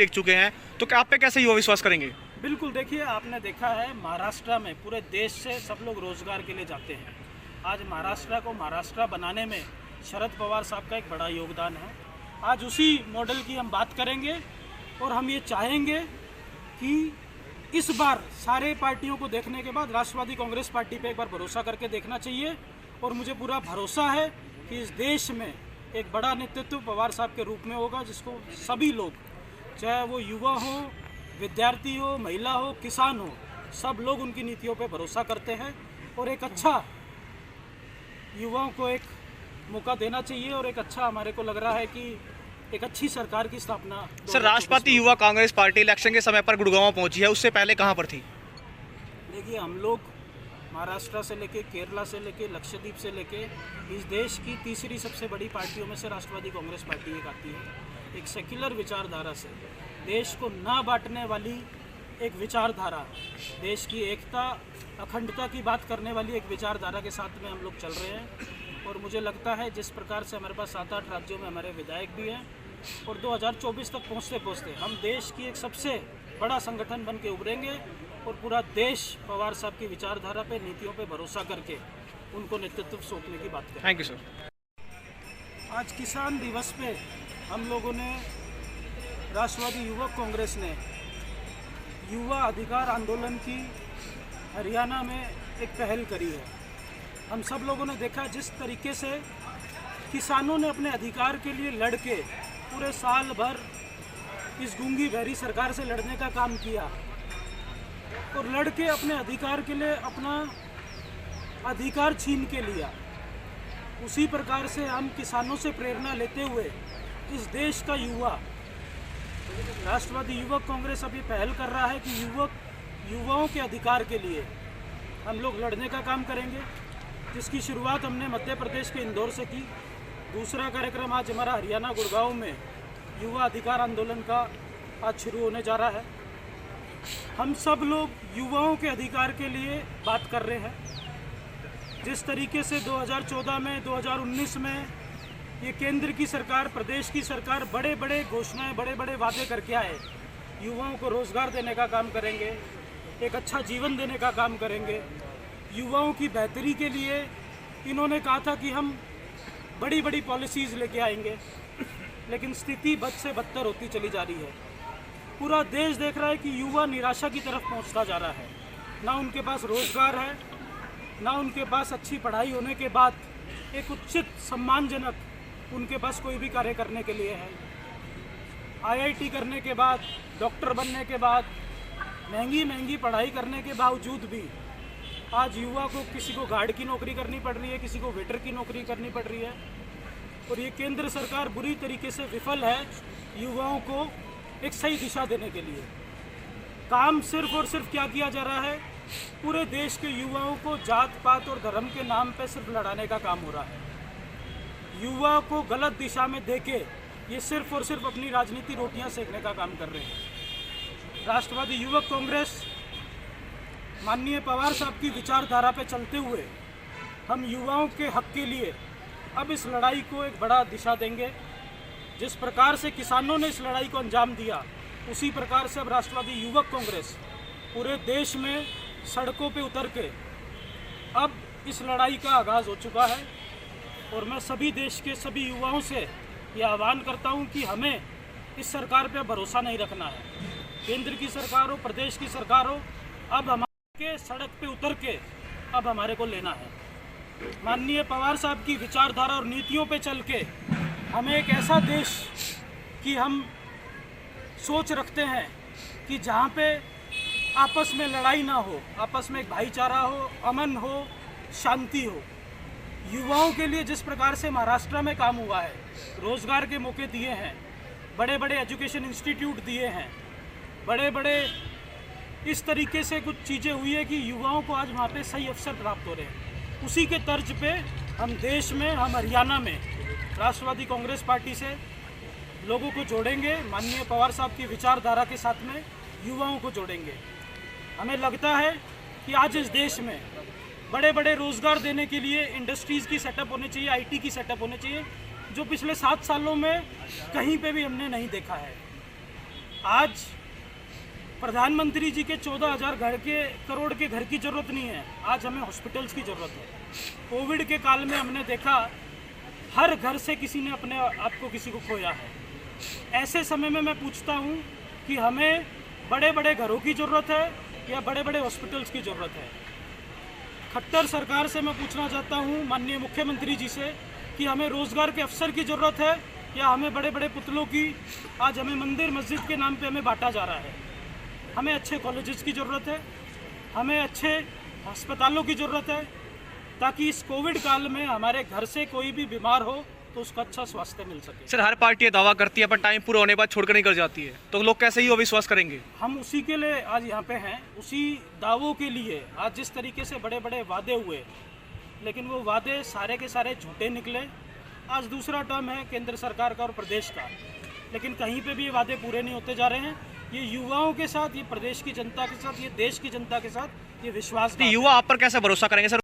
देख चुके हैं, तो क्या आप पे कैसे युवा विश्वास करेंगे? बिल्कुल, देखिए आपने देखा है महाराष्ट्र में पूरे देश से सब लोग रोजगार के लिए जाते हैं। आज महाराष्ट्र को महाराष्ट्र बनाने में शरद पवार साहब का एक बड़ा योगदान है। आज उसी मॉडल की हम बात करेंगे और हम ये चाहेंगे कि इस बार सारे पार्टियों को देखने के बाद राष्ट्रवादी कांग्रेस पार्टी पे एक बार भरोसा करके देखना चाहिए। और मुझे पूरा भरोसा है कि इस देश में एक बड़ा नेतृत्व पवार साहब के रूप में होगा, जिसको सभी लोग, चाहे वो युवा हो, विद्यार्थी हो, महिला हो, किसान हो, सब लोग उनकी नीतियों पे भरोसा करते हैं। और एक अच्छा युवाओं को एक मौका देना चाहिए और एक अच्छा, हमारे को लग रहा है कि एक अच्छी सरकार की स्थापना। सर, राष्ट्रवादी युवा कांग्रेस पार्टी इलेक्शन के समय पर गुड़गांव पहुंची है, उससे पहले कहां पर थी? देखिए, हम लोग महाराष्ट्र से लेके, केरला से लेके, लक्षद्वीप से लेके इस देश की तीसरी सबसे बड़ी पार्टियों में से राष्ट्रवादी कांग्रेस पार्टी एक आती है। एक सेक्युलर विचारधारा से, देश को ना बांटने वाली एक विचारधारा, देश की एकता, अखंडता की बात करने वाली एक विचारधारा के साथ में हम लोग चल रहे हैं। और मुझे लगता है जिस प्रकार से हमारे पास 7-8 राज्यों में हमारे विधायक भी हैं और 2024 तक पहुँचते पहुँचते हम देश की एक सबसे बड़ा संगठन बन के उभरेंगे और पूरा देश पवार साहब की विचारधारा पे, नीतियों पे भरोसा करके उनको नेतृत्व सौंपने की बात करें। Thank you sir. आज किसान दिवस पे हम लोगों ने, राष्ट्रवादी युवक कांग्रेस ने युवा अधिकार आंदोलन की हरियाणा में एक पहल करी है। हम सब लोगों ने देखा जिस तरीके से किसानों ने अपने अधिकार के लिए लड़ के पूरे साल भर इस गूंगी बहरी सरकार से लड़ने का काम किया और लड़ के अपने अधिकार के लिए अपना अधिकार छीन के लिया। उसी प्रकार से हम किसानों से प्रेरणा लेते हुए इस देश का युवा, राष्ट्रवादी युवक कांग्रेस अभी पहल कर रहा है कि युवाओं के अधिकार के लिए हम लोग लड़ने का काम करेंगे, जिसकी शुरुआत हमने मध्य प्रदेश के इंदौर से की। दूसरा कार्यक्रम आज हमारा हरियाणा गुड़गांव में युवा अधिकार आंदोलन का आज शुरू होने जा रहा है। हम सब लोग युवाओं के अधिकार के लिए बात कर रहे हैं। जिस तरीके से 2014 में, 2019 में ये केंद्र की सरकार, प्रदेश की सरकार बड़े बड़े घोषणाएं, बड़े बड़े वादे करके आए, युवाओं को रोजगार देने का काम करेंगे, एक अच्छा जीवन देने का काम करेंगे, युवाओं की बेहतरी के लिए इन्होंने कहा था कि हम बड़ी बड़ी पॉलिसीज़ लेके आएंगे, लेकिन स्थिति बद से बदतर होती चली जा रही है। पूरा देश देख रहा है कि युवा निराशा की तरफ पहुंचता जा रहा है। ना उनके पास रोजगार है, ना उनके पास अच्छी पढ़ाई होने के बाद एक उचित, सम्मानजनक उनके पास कोई भी कार्य करने के लिए है। IIT करने के बाद, डॉक्टर बनने के बाद, महंगी महंगी पढ़ाई करने के बावजूद भी आज युवा को, किसी को गार्ड की नौकरी करनी पड़ रही है, किसी को वेटर की नौकरी करनी पड़ रही है। और ये केंद्र सरकार बुरी तरीके से विफल है युवाओं को एक सही दिशा देने के लिए। काम सिर्फ और सिर्फ क्या किया जा रहा है, पूरे देश के युवाओं को जात पात और धर्म के नाम पे सिर्फ लड़ाने का काम हो रहा है। युवा को गलत दिशा में देके ये सिर्फ और सिर्फ अपनी राजनीति रोटियां सेकने का काम कर रहे हैं। राष्ट्रवादी युवक कांग्रेस माननीय पवार साहब की विचारधारा पे चलते हुए हम युवाओं के हक के लिए अब इस लड़ाई को एक बड़ा दिशा देंगे। जिस प्रकार से किसानों ने इस लड़ाई को अंजाम दिया, उसी प्रकार से अब राष्ट्रवादी युवक कांग्रेस पूरे देश में सड़कों पे उतर के अब इस लड़ाई का आगाज़ हो चुका है। और मैं सभी देश के सभी युवाओं से ये आह्वान करता हूँ कि हमें इस सरकार पे भरोसा नहीं रखना है। केंद्र की सरकार हो, प्रदेश की सरकार हो, अब हमारे सड़क पे उतर के अब हमारे को लेना है। माननीय पवार साहब की विचारधारा और नीतियों पे चल के हमें एक ऐसा देश की हम सोच रखते हैं कि जहाँ पे आपस में लड़ाई ना हो, आपस में एक भाईचारा हो, अमन हो, शांति हो। युवाओं के लिए जिस प्रकार से महाराष्ट्र में काम हुआ है, रोजगार के मौके दिए हैं, बड़े बड़े एजुकेशन इंस्टीट्यूट दिए हैं, बड़े बड़े इस तरीके से कुछ चीज़ें हुई है कि युवाओं को आज वहाँ पे सही अवसर प्राप्त हो रहे हैं। उसी के तर्ज पे हम देश में, हम हरियाणा में राष्ट्रवादी कांग्रेस पार्टी से लोगों को जोड़ेंगे, माननीय पवार साहब की विचारधारा के साथ में युवाओं को जोड़ेंगे। हमें लगता है कि आज इस देश में बड़े बड़े रोज़गार देने के लिए इंडस्ट्रीज़ की सेटअप होनी चाहिए, IT की सेटअप होनी चाहिए, जो पिछले 7 सालों में कहीं पे भी हमने नहीं देखा है। आज प्रधानमंत्री जी के 14,000 करोड़ के घर की ज़रूरत नहीं है, आज हमें हॉस्पिटल्स की ज़रूरत है। कोविड के काल में हमने देखा हर घर से किसी ने अपने आप को किसी को खोया है। ऐसे समय में मैं पूछता हूँ कि हमें बड़े बड़े घरों की ज़रूरत है या बड़े बड़े हॉस्पिटल्स की ज़रूरत है। खट्टर सरकार से मैं पूछना चाहता हूँ, माननीय मुख्यमंत्री जी से, कि हमें रोज़गार के अवसर की ज़रूरत है या हमें बड़े बड़े पुतलों की आज हमें मंदिर मस्जिद के नाम पे हमें बांटा जा रहा है। हमें अच्छे कॉलेजेस की ज़रूरत है, हमें अच्छे अस्पतालों की ज़रूरत है, ताकि इस कोविड काल में हमारे घर से कोई भी बीमार हो तो उसका अच्छा स्वास्थ्य मिल सके। सर, हर पार्टी ये दावा करती है पर टाइम पूरा होने के बाद छोड़कर निकल जाती है, तो लोग कैसे ही वो विश्वास करेंगे? हम उसी के लिए आज यहाँ पे हैं, उसी दावों के लिए। आज जिस तरीके से बड़े बड़े वादे हुए, लेकिन वो वादे सारे के सारे झूठे निकले। आज दूसरा टर्म है केंद्र सरकार का और प्रदेश का, लेकिन कहीं पे भी ये वादे पूरे नहीं होते जा रहे हैं। ये युवाओं के साथ, ये प्रदेश की जनता के साथ, ये देश की जनता के साथ ये विश्वास युवा आप पर कैसे भरोसा करेंगे सर?